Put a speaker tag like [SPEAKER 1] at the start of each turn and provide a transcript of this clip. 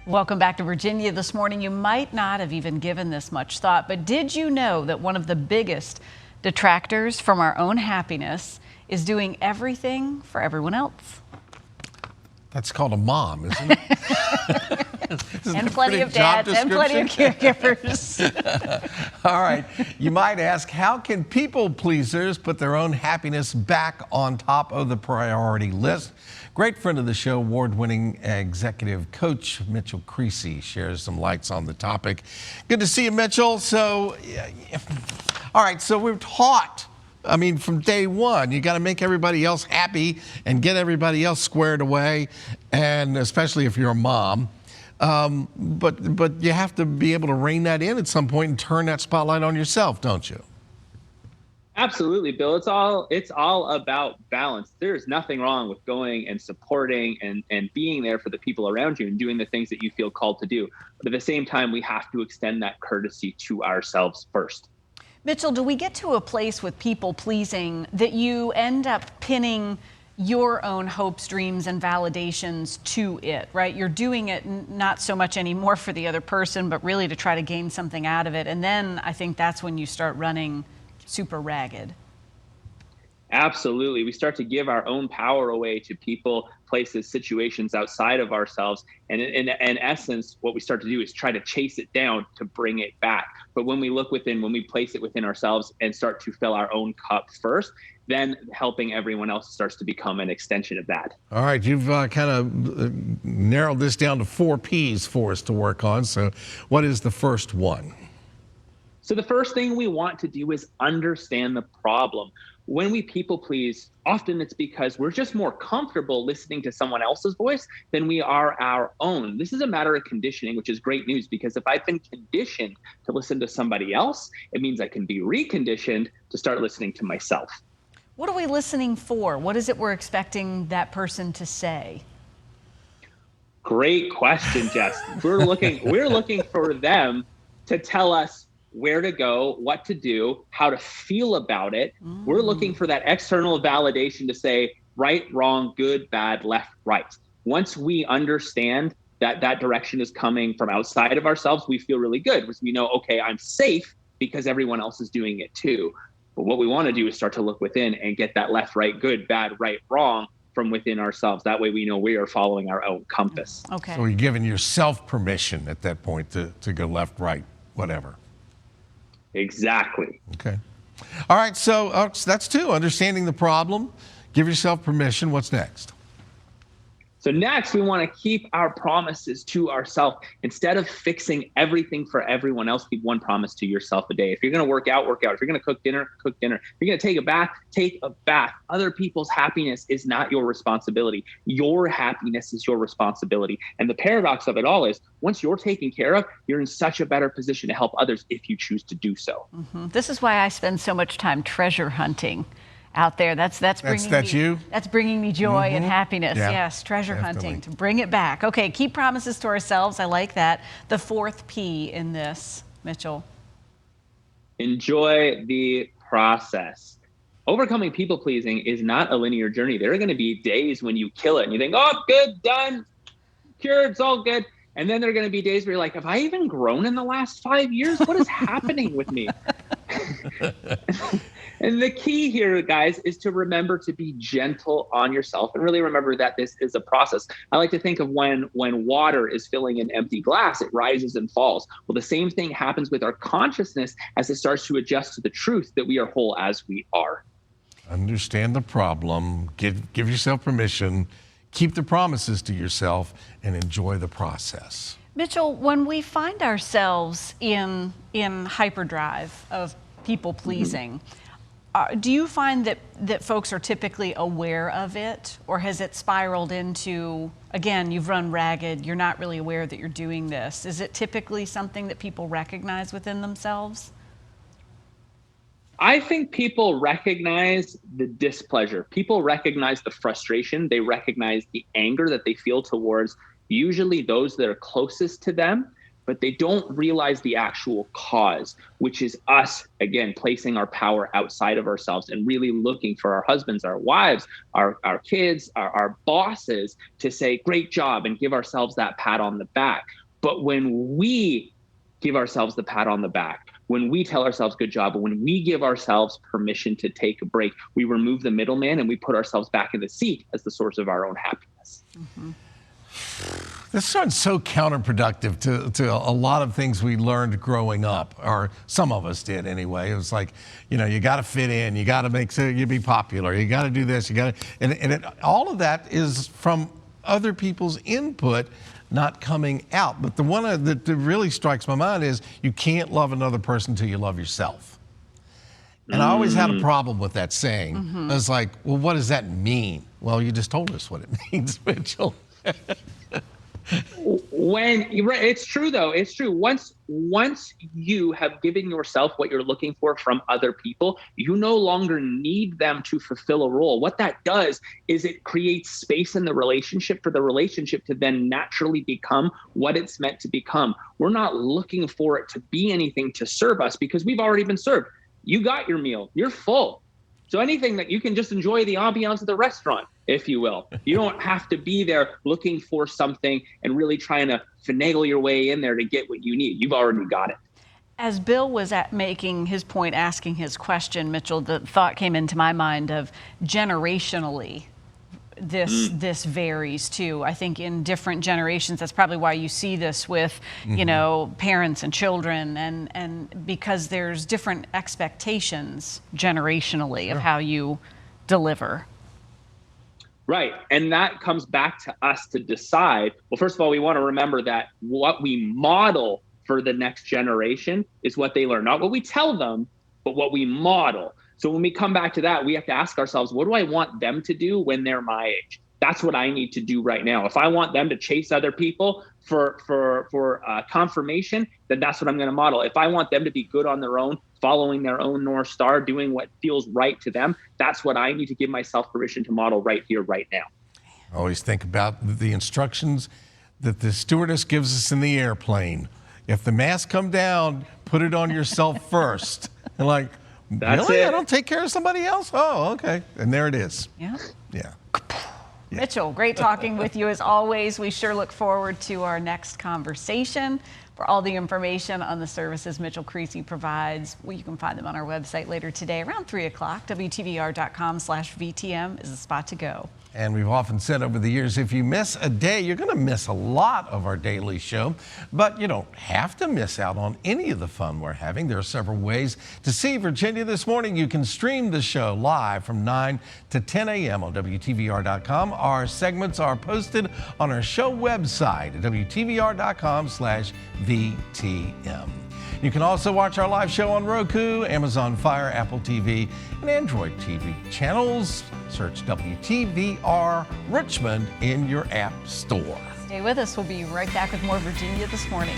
[SPEAKER 1] Welcome back to Virginia this morning. You might not have even given this much thought, but did you know that one of the biggest detractors from our own happiness is doing everything for everyone else?
[SPEAKER 2] That's called a mom, isn't it?
[SPEAKER 1] And plenty of dads and plenty of caregivers.
[SPEAKER 2] All right. You might ask, how can people pleasers put their own happiness back on top of the priority list? Great friend of the show, award-winning executive coach Mitchell Creasy shares some lights on the topic. Good to see you, Mitchell. So, all right, so we're taught, from day one, you got to make everybody else happy and get everybody else squared away, and especially if you're a mom. But you have to be able to rein that in at some point and turn that spotlight on yourself, don't you?
[SPEAKER 3] Absolutely, Bill. It's all about balance. There's nothing wrong with going and supporting and being there for the people around you and doing the things that you feel called to do. But at the same time, we have to extend that courtesy to ourselves first.
[SPEAKER 1] Mitchell, do we get to a place with people pleasing that you end up pinning your own hopes, dreams, and validations to it, right? You're doing it not so much anymore for the other person, but really to try to gain something out of it. And then I think that's when you start running super ragged.
[SPEAKER 3] Absolutely. We start to give our own power away to people, places, situations outside of ourselves. And in essence, what we start to do is try to chase it down to bring it back. But when we look within, when we place it within ourselves and start to fill our own cup first, then helping everyone else starts to become an extension of that.
[SPEAKER 2] All right, you've kind of narrowed this down to 4P's for us to work on. So what is the first one?
[SPEAKER 3] So the first thing we want to do is understand the problem. When we people please, often it's because we're just more comfortable listening to someone else's voice than we are our own. This is a matter of conditioning, which is great news, because if I've been conditioned to listen to somebody else, it means I can be reconditioned to start listening to myself.
[SPEAKER 1] What are we listening for? What is it we're expecting that person to say?
[SPEAKER 3] Great question, Jess. We're looking for them to tell us where to go, what to do, how to feel about it. We're looking for that external validation to say right, wrong, good, bad, left, right. Once we understand that that direction is coming from outside of ourselves, we feel really good because we know, okay, I'm safe because everyone else is doing it too. But what we want to do is start to look within and get that left, right, good, bad, right, wrong from within ourselves. That way we know we are following our own compass.
[SPEAKER 1] Okay.
[SPEAKER 2] So you're giving yourself permission at that point to go left, right, whatever.
[SPEAKER 3] Exactly.
[SPEAKER 2] Okay. All right, so that's two, understanding the problem, give yourself permission. What's next?
[SPEAKER 3] So next, we want to keep our promises to ourselves. Instead of fixing everything for everyone else, keep one promise to yourself a day. If you're going to work out, work out. If you're going to cook dinner, cook dinner. If you're going to take a bath, take a bath. Other people's happiness is not your responsibility. Your happiness is your responsibility. And the paradox of it all is, once you're taken care of, you're in such a better position to help others if you choose to do so.
[SPEAKER 1] This is why I spend so much time treasure hunting out there. That's bringing me joy and happiness.
[SPEAKER 2] Yeah,
[SPEAKER 1] yes, treasure
[SPEAKER 2] definitely.
[SPEAKER 1] hunting to bring it back. Okay, keep promises to ourselves. I like that. The fourth P in this, Mitchell.
[SPEAKER 3] Enjoy the process. Overcoming people pleasing is not a linear journey. There are going to be days when you kill it and you think, oh, good, done, cured, it's all good. And then there are going to be days where you're like, have I even grown in the last 5 years? What is happening with me? And the key here, guys, is to remember to be gentle on yourself and really remember that this is a process. I like to think of when water is filling an empty glass, it rises and falls. Well, the same thing happens with our consciousness as it starts to adjust to the truth that we are whole as we are.
[SPEAKER 2] Understand the problem, give yourself permission, keep the promises to yourself, and enjoy the process.
[SPEAKER 1] Mitchell, when we find ourselves in hyperdrive of people pleasing, do you find that folks are typically aware of it, or has it spiraled into, again, you've run ragged, you're not really aware that you're doing this? Is it typically something that people recognize within themselves?
[SPEAKER 3] I think people recognize the displeasure. People recognize the frustration. They recognize the anger that they feel towards usually those that are closest to them. but they don't realize the actual cause, which is us, again, placing our power outside of ourselves and really looking for our husbands, our wives, our kids, our bosses to say, great job, and give ourselves that pat on the back. But when we give ourselves the pat on the back, when we tell ourselves good job, and when we give ourselves permission to take a break, we remove the middleman and we put ourselves back in the seat as the source of our own happiness.
[SPEAKER 1] Mm-hmm.
[SPEAKER 2] This sounds so counterproductive to a lot of things we learned growing up, or some of us did anyway. It was like, you got to fit in, you got to make sure you be popular, you got to do this, all of that is from other people's input, not coming out. But the one that really strikes my mind is you can't love another person until you love yourself. And I always had a problem with that saying. I was like, well, what does that mean? Well, you just told us what it means, Mitchell.
[SPEAKER 3] It's true though. It's true. Once you have given yourself what you're looking for from other people, you no longer need them to fulfill a role. What that does is it creates space in the relationship for the relationship to then naturally become what it's meant to become. We're not looking for it to be anything to serve us because we've already been served. You got your meal. You're full. So anything that you can just enjoy the ambiance of the restaurant, if you will. You don't have to be there looking for something and really trying to finagle your way in there to get what you need. You've already got it.
[SPEAKER 1] As Bill was making his point, asking his question, Mitchell, the thought came into my mind of generationally, this varies too. I think in different generations, that's probably why you see this with, parents and children, and because there's different expectations generationally of how you deliver.
[SPEAKER 3] Right. And that comes back to us to decide. Well, first of all, we want to remember that what we model for the next generation is what they learn, not what we tell them, but what we model. So when we come back to that, we have to ask ourselves, what do I want them to do when they're my age? That's what I need to do right now. If I want them to chase other people for confirmation, then that's what I'm going to model. If I want them to be good on their own, following their own North Star, doing what feels right to them, that's what I need to give myself permission to model right here, right now.
[SPEAKER 2] I always think about the instructions that the stewardess gives us in the airplane. If the mask come down, put it on yourself first. And like,
[SPEAKER 3] that's
[SPEAKER 2] really?
[SPEAKER 3] it.
[SPEAKER 2] I don't take care of somebody else? Oh, okay. And there it is.
[SPEAKER 1] Yeah.
[SPEAKER 2] Yeah.
[SPEAKER 1] Mitchell, great talking with you as always. We sure look forward to our next conversation. For all the information on the services Mitchell Creasy provides, you can find them on our website later today around 3 o'clock. WTVR.com/VTM is the spot to go.
[SPEAKER 2] And we've often said over the years, if you miss a day, you're going to miss a lot of our daily show. But you don't have to miss out on any of the fun we're having. There are several ways to see Virginia This Morning. You can stream the show live from 9 to 10 a.m. on WTVR.com. Our segments are posted on our show website at WTVR.com/VTM. You can also watch our live show on Roku, Amazon Fire, Apple TV, and Android TV channels. Search WTVR Richmond in your app store.
[SPEAKER 1] Stay with us. We'll be right back with more Virginia This Morning.